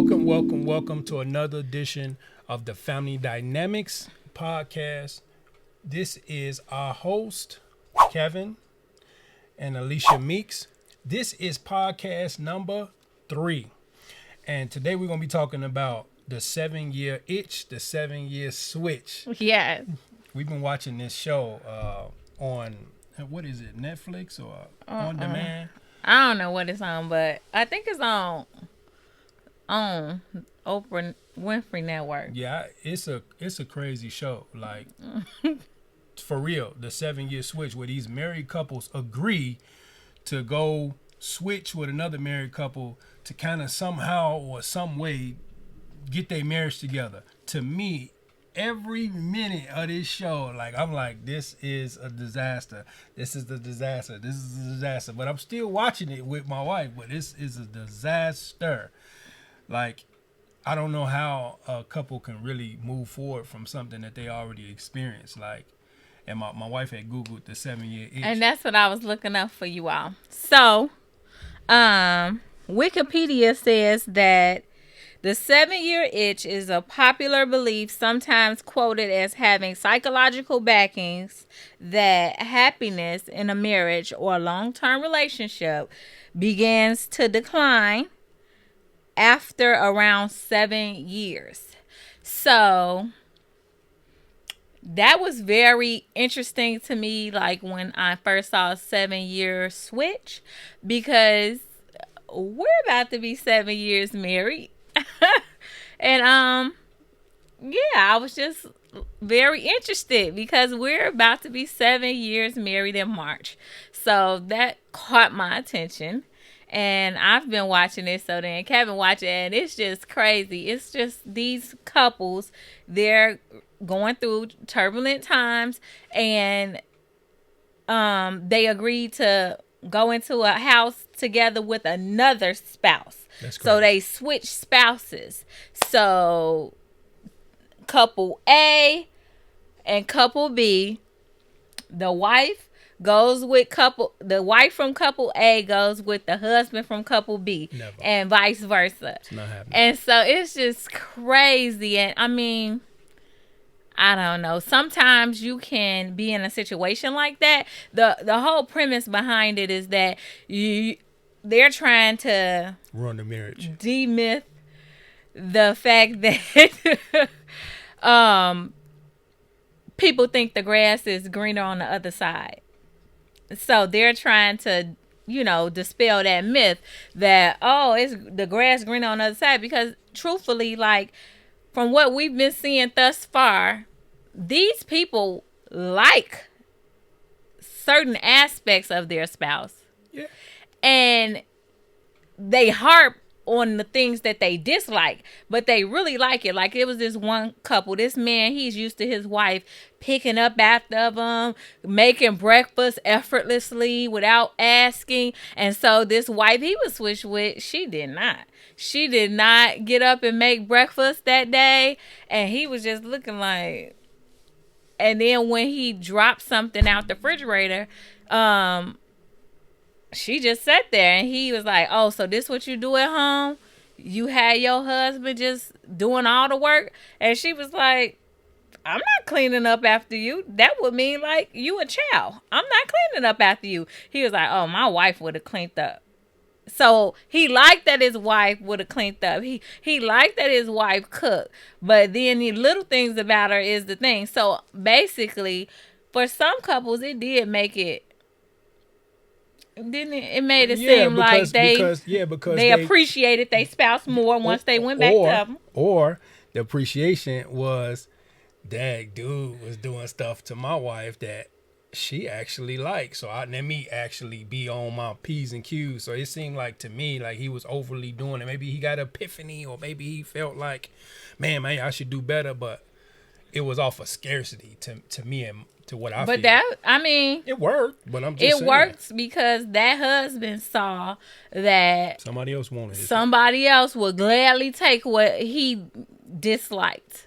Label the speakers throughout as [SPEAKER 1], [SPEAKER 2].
[SPEAKER 1] Welcome to another edition of the Family Dynamics podcast. This is our host, Kevin and Alicia Meeks. This is podcast number 3. And today we're going to be talking about the 7-year itch, the 7-year switch.
[SPEAKER 2] Yeah.
[SPEAKER 1] We've been watching this show on, what is it, Netflix or on demand?
[SPEAKER 2] I don't know what it's on, but I think it's on Oprah Winfrey Network.
[SPEAKER 1] Yeah, it's a crazy show. Like, for real, the 7-year switch where these married couples agree to go switch with another married couple to kind of somehow or some way get their marriage together. To me, every minute of this show, like, I'm like, this is a disaster. This is the disaster. This is a disaster. But I'm still watching it with my wife, but this is a disaster. Like, I don't know how a couple can really move forward from something that they already experienced. Like, and my wife had Googled the 7-year itch.
[SPEAKER 2] And that's what I was looking up for you all. So, Wikipedia says that the 7-year itch is a popular belief, sometimes quoted as having psychological backings, that happiness in a marriage or a long-term relationship begins to decline after around 7 years. So that was very interesting to me, like when I first saw a 7-year switch, because we're about to be 7 years married. And yeah, I was just very interested because we're about to be 7 years married in March. So that caught my attention. And I've been watching it, so then Kevin watched it, and it's just crazy. It's just these couples, they're going through turbulent times, and they agreed to go into a house together with another spouse.
[SPEAKER 1] That's crazy.
[SPEAKER 2] So they switch spouses. So couple A and couple B, the wife from couple A goes with the husband from couple B.
[SPEAKER 1] Never.
[SPEAKER 2] And vice versa.
[SPEAKER 1] It's not happening.
[SPEAKER 2] And so it's just crazy. And I mean, I don't know. Sometimes you can be in a situation like that. The whole premise behind it is that they're trying to
[SPEAKER 1] Ruin the marriage.
[SPEAKER 2] demyth the fact that people think the grass is greener on the other side. So they're trying to, dispel that myth that, it's the grass greener on the other side. Because truthfully, like, from what we've been seeing thus far, these people like certain aspects of their spouse.
[SPEAKER 1] Yeah.
[SPEAKER 2] And they harp on the things that they dislike, but they really like it. Like, it was this one couple, this man, he's used to his wife picking up after him, making breakfast effortlessly without asking. And so this wife he was switched with, she did not get up and make breakfast that day, and he was just looking like. And then when he dropped something out the refrigerator, she just sat there, and he was like, "Oh, so this what you do at home? You had your husband just doing all the work?" And she was like, "I'm not cleaning up after you. That would mean like you a child. I'm not cleaning up after you." He was like, "Oh, my wife would have cleaned up." So he liked that his wife would have cleaned up. He liked that his wife cooked. But then the little things about her is the thing. So basically, for some couples, it did make it. Didn't it? It made it seem like they appreciated their spouse more once they went back to them.
[SPEAKER 1] Or the appreciation was that dude was doing stuff to my wife that she actually liked. So let me actually be on my P's and Q's. So it seemed like to me like he was overly doing it. Maybe he got an epiphany, or maybe he felt like, man, I should do better. But it was off of scarcity to me and to what I feel.
[SPEAKER 2] But it
[SPEAKER 1] worked. But I'm just saying.
[SPEAKER 2] It works because that husband saw that
[SPEAKER 1] somebody else wanted it.
[SPEAKER 2] Somebody else would gladly take what he disliked.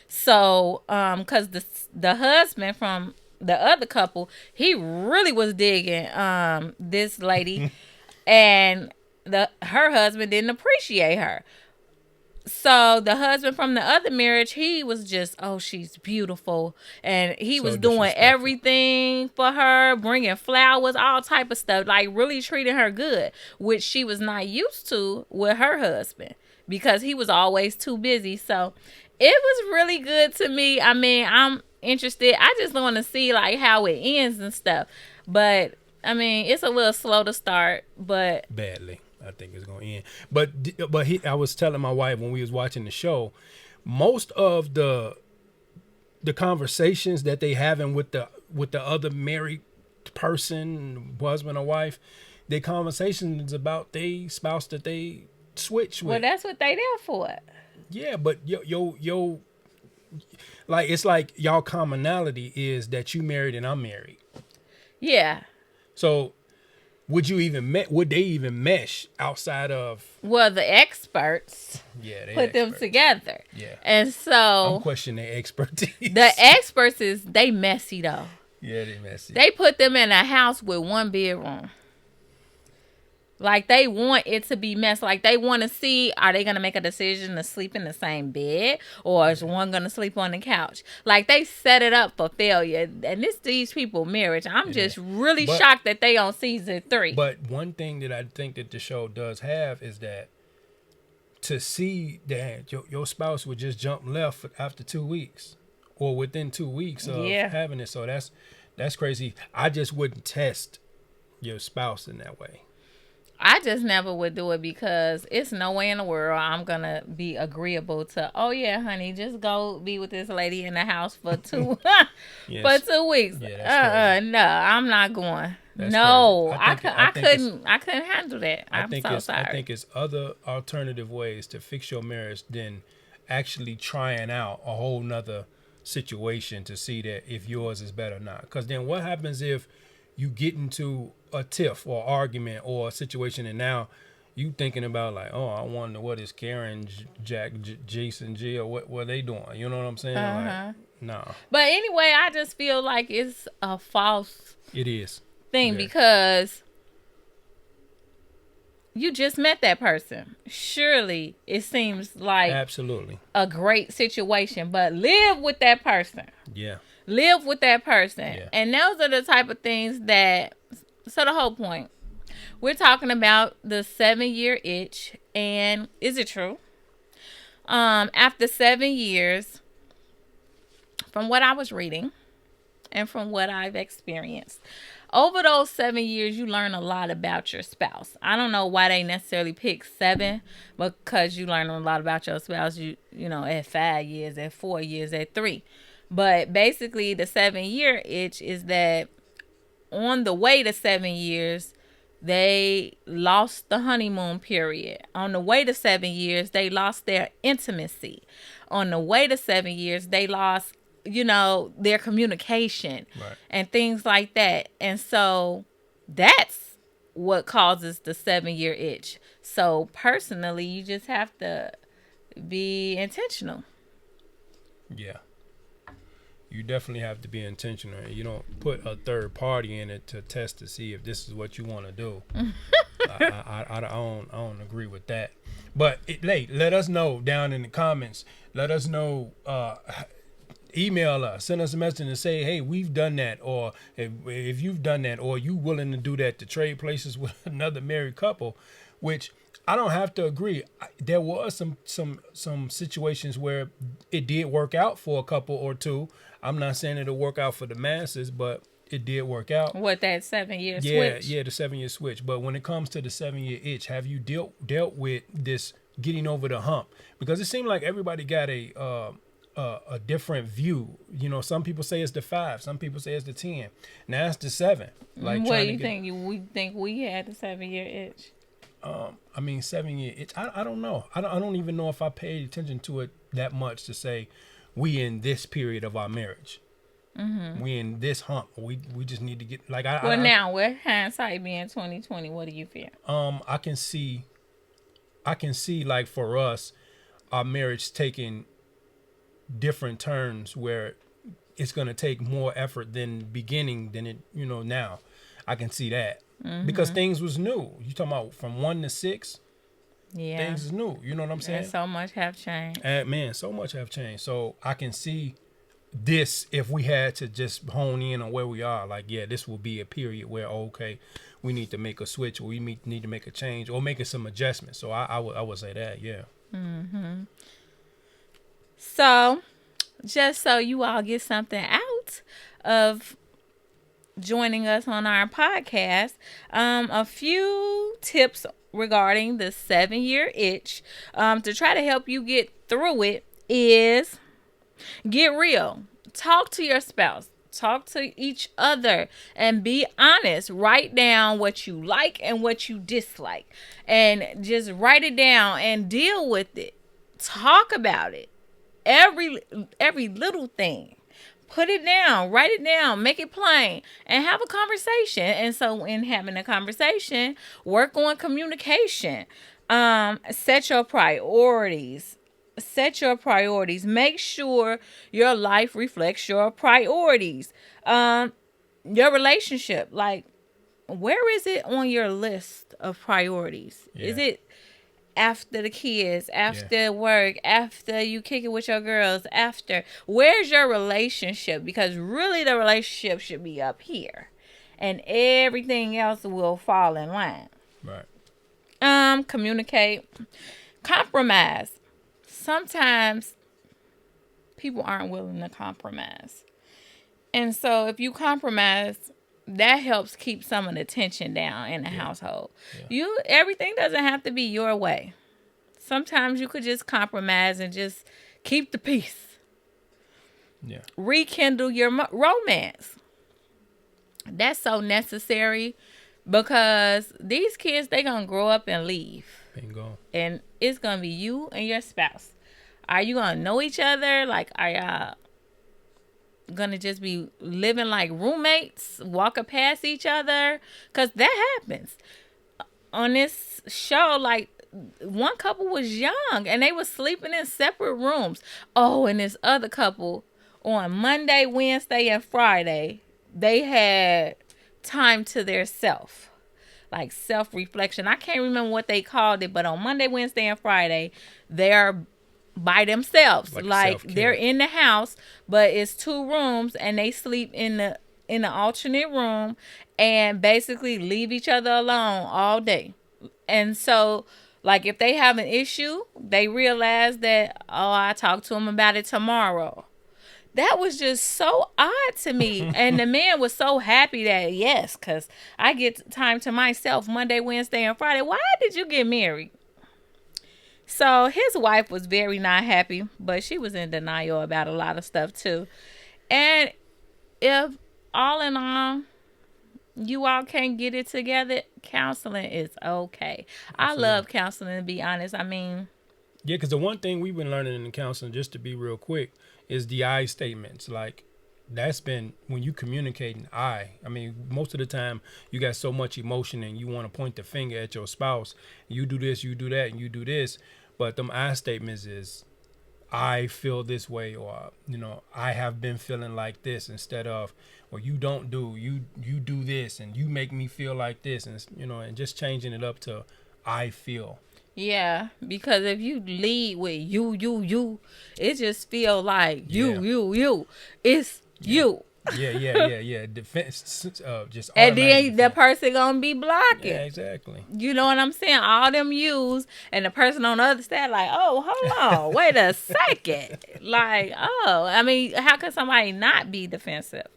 [SPEAKER 2] So, because the husband from the other couple, he really was digging this lady, and her husband didn't appreciate her. So the husband from the other marriage, he was just, oh, she's beautiful, and he
[SPEAKER 1] So
[SPEAKER 2] was doing
[SPEAKER 1] disrespectful.
[SPEAKER 2] everything for her, bringing flowers, all type of stuff, like really treating her good, which she was not used to with her husband because he was always too busy. So it was really good to me. I mean, I'm interested. I just want to see like how it ends and stuff, but I mean, it's a little slow to start, but
[SPEAKER 1] Badly. I think it's gonna end. But I was telling my wife when we was watching the show, most of the conversations that they having with the other married person, husband or wife, their conversations about they spouse that they switch
[SPEAKER 2] well,
[SPEAKER 1] with.
[SPEAKER 2] that's what they there for.
[SPEAKER 1] Yeah, but yo, like it's like y'all commonality is that you married and I'm married.
[SPEAKER 2] Yeah.
[SPEAKER 1] So would they even mesh outside of
[SPEAKER 2] Well, the experts
[SPEAKER 1] they
[SPEAKER 2] put them
[SPEAKER 1] experts.
[SPEAKER 2] together.
[SPEAKER 1] Yeah.
[SPEAKER 2] And
[SPEAKER 1] I'm
[SPEAKER 2] so
[SPEAKER 1] questioning their expertise.
[SPEAKER 2] the experts is they messy though.
[SPEAKER 1] Yeah, they messy.
[SPEAKER 2] They put them in a house with one bedroom. Like they want it to be messy. Like they want to see, are they gonna make a decision to sleep in the same bed, or is one gonna sleep on the couch? Like they set it up for failure. And these people marriage. I'm just really shocked that they on season 3.
[SPEAKER 1] But one thing that I think that the show does have is that to see that your spouse would just jump left after 2 weeks or within 2 weeks of having it. So that's crazy. I just wouldn't test your spouse in that way.
[SPEAKER 2] I just never would do it because it's no way in the world I'm gonna be agreeable to. Oh yeah, honey, just go be with this lady in the house for 2 for 2 weeks.
[SPEAKER 1] Yeah,
[SPEAKER 2] no, I'm not going.
[SPEAKER 1] That's
[SPEAKER 2] no,
[SPEAKER 1] crazy.
[SPEAKER 2] I couldn't handle that. I'm so sorry.
[SPEAKER 1] I think it's other alternative ways to fix your marriage than actually trying out a whole nother situation to see that if yours is better or not. Because then what happens if you get into a tiff or argument or a situation and now you thinking about like, oh, I wonder what is Karen, Jack, Jason, G, or what are they doing? You know what I'm saying? Like, no.
[SPEAKER 2] But anyway, I just feel like it's a false
[SPEAKER 1] It is
[SPEAKER 2] thing because you just met that person. Surely it seems like
[SPEAKER 1] absolutely
[SPEAKER 2] a great situation, but live with that person.
[SPEAKER 1] Yeah.
[SPEAKER 2] Live with that person.
[SPEAKER 1] Yeah.
[SPEAKER 2] And those are the type of things that, so the whole point, we're talking about the 7-year itch, and is it true? After 7 years, from what I was reading and from what I've experienced, over those 7 years, you learn a lot about your spouse. I don't know why they necessarily pick 7, because you learn a lot about your spouse, you know, at 5 years, at 4 years, at 3. But basically, the 7-year itch is that on the way to 7 years, they lost the honeymoon period. On the way to 7 years, they lost their intimacy. On the way to 7 years, they lost, you know, their communication and things like that. And so that's what causes the 7-year itch. So personally, you just have to be intentional.
[SPEAKER 1] Yeah. You definitely have to be intentional. You don't put a third party in it to test to see if this is what you want to do. I don't agree with that. But let us know down in the comments. Let us know. Email us, send us a message and say, hey, we've done that, or if you've done that, or you willing to do that to trade places with another married couple, which I don't have to agree. There was some situations where it did work out for a couple or two. I'm not saying it'll work out for the masses, but it did work out.
[SPEAKER 2] What, that 7-year switch?
[SPEAKER 1] Yeah, the 7-year switch. But when it comes to the 7-year itch, have you dealt with this getting over the hump? Because it seemed like everybody got a different view. You know, some people say it's the 5, some people say it's the 10. Now it's the 7. Like,
[SPEAKER 2] what do you think? We think we had the 7-year itch?
[SPEAKER 1] I mean, 7-year itch. I don't know. I don't even know if I paid attention to it that much to say we in this period of our marriage. Mm-hmm. We in this hump. We just need to get like
[SPEAKER 2] now with hindsight being 2020, what do you feel?
[SPEAKER 1] I can see like for us, our marriage taking different turns where it's gonna take more effort than beginning than it now. I can see that because things was new. You talking about from 1 to 6?
[SPEAKER 2] Yeah.
[SPEAKER 1] things is new. You know what I'm saying?
[SPEAKER 2] And so much have changed.
[SPEAKER 1] And man, so much have changed. So I can see this if we had to just hone in on where we are. Like, yeah, this will be a period where okay, we need to make a switch, or we need to make a change, or making some adjustments. So I would say that, yeah.
[SPEAKER 2] So, just so you all get something out of joining us on our podcast, a few tips regarding the 7-year itch to try to help you get through it is get real. Talk to your spouse. Talk to each other and be honest. Write down what you like and what you dislike, and just write it down and deal with it. Talk about it. Every little thing. Put it down, write it down, make it plain, and have a conversation. And so in having a conversation, work on communication. Set your priorities. Make sure your life reflects your priorities. Your relationship, like, where is it on your list of priorities?
[SPEAKER 1] Yeah.
[SPEAKER 2] Is it after the kids, after work, after you kick it with your girls, where's your relationship? Because really the relationship should be up here, and everything else will fall in line.
[SPEAKER 1] Right.
[SPEAKER 2] Communicate. Compromise. Sometimes people aren't willing to compromise, and so if you compromise, that helps keep some of the tension down in the household. Everything doesn't have to be your way. Sometimes you could just compromise and just keep the peace.
[SPEAKER 1] Yeah.
[SPEAKER 2] Rekindle your romance. That's so necessary, because these kids, they gonna grow up and leave.
[SPEAKER 1] Bingo.
[SPEAKER 2] And it's gonna be you and your spouse. Are you gonna know each other? Like, are y'all gonna just be living like roommates, walking past each other? Because that happens on this show. Like, one couple was young and they were sleeping in separate rooms. Oh, and this other couple, on Monday, Wednesday, and Friday, they had time to their self, like self-reflection. I can't remember what they called it, but on Monday, Wednesday, and Friday, they're by themselves. Like they're in the house, but it's 2 rooms, and they sleep in the alternate room and basically leave each other alone all day. And so, like, if they have an issue, they realize that, oh, I'll talk to them about it tomorrow. That was just so odd to me. And the man was so happy that, yes, because I get time to myself Monday, Wednesday, and Friday. Why did you get married? So his wife was very not happy, but she was in denial about a lot of stuff too. And if all in all, you all can't get it together, counseling is okay. Absolutely. I love counseling, to be honest. I mean,
[SPEAKER 1] yeah, because the one thing we've been learning in counseling, just to be real quick, is the I statements. Like, that's been when you communicating I mean, most of the time you got so much emotion and you want to point the finger at your spouse. You do this, you do that, and you do this. But them I statements is, I feel this way, or, you know, I have been feeling like this, instead of, or you don't do, you do this and you make me feel like this, and, you know, and just changing it up to I feel.
[SPEAKER 2] Yeah, because if you lead with you, it just feel like you. It's you.
[SPEAKER 1] Yeah. Defense, just
[SPEAKER 2] and then
[SPEAKER 1] defense.
[SPEAKER 2] The person gonna be blocking.
[SPEAKER 1] Yeah, exactly.
[SPEAKER 2] You know what I'm saying? All them yous, and the person on the other side like, oh, hold on, wait a second. Like, oh, I mean, how can somebody not be defensive?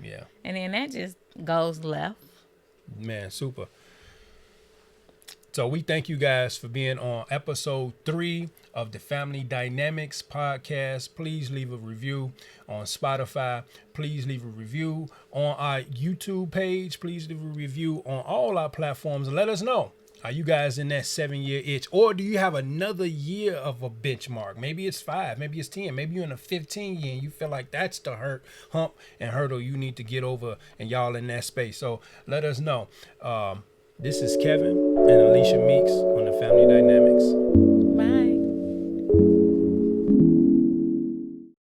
[SPEAKER 1] Yeah.
[SPEAKER 2] And then that just goes left.
[SPEAKER 1] Man, super. So we thank you guys for being on episode 3 of the Family Dynamics podcast. Please leave a review on Spotify. Please leave a review on our YouTube page. Please leave a review on all our platforms, and let us know. Are you guys in that 7-year itch? Or do you have another year of a benchmark? Maybe it's 5, maybe it's 10, maybe you're in a 15 year and you feel like that's the hump and hurdle you need to get over, and y'all in that space. So let us know. This is Kevin and Alicia Meeks on the Family Dynamics.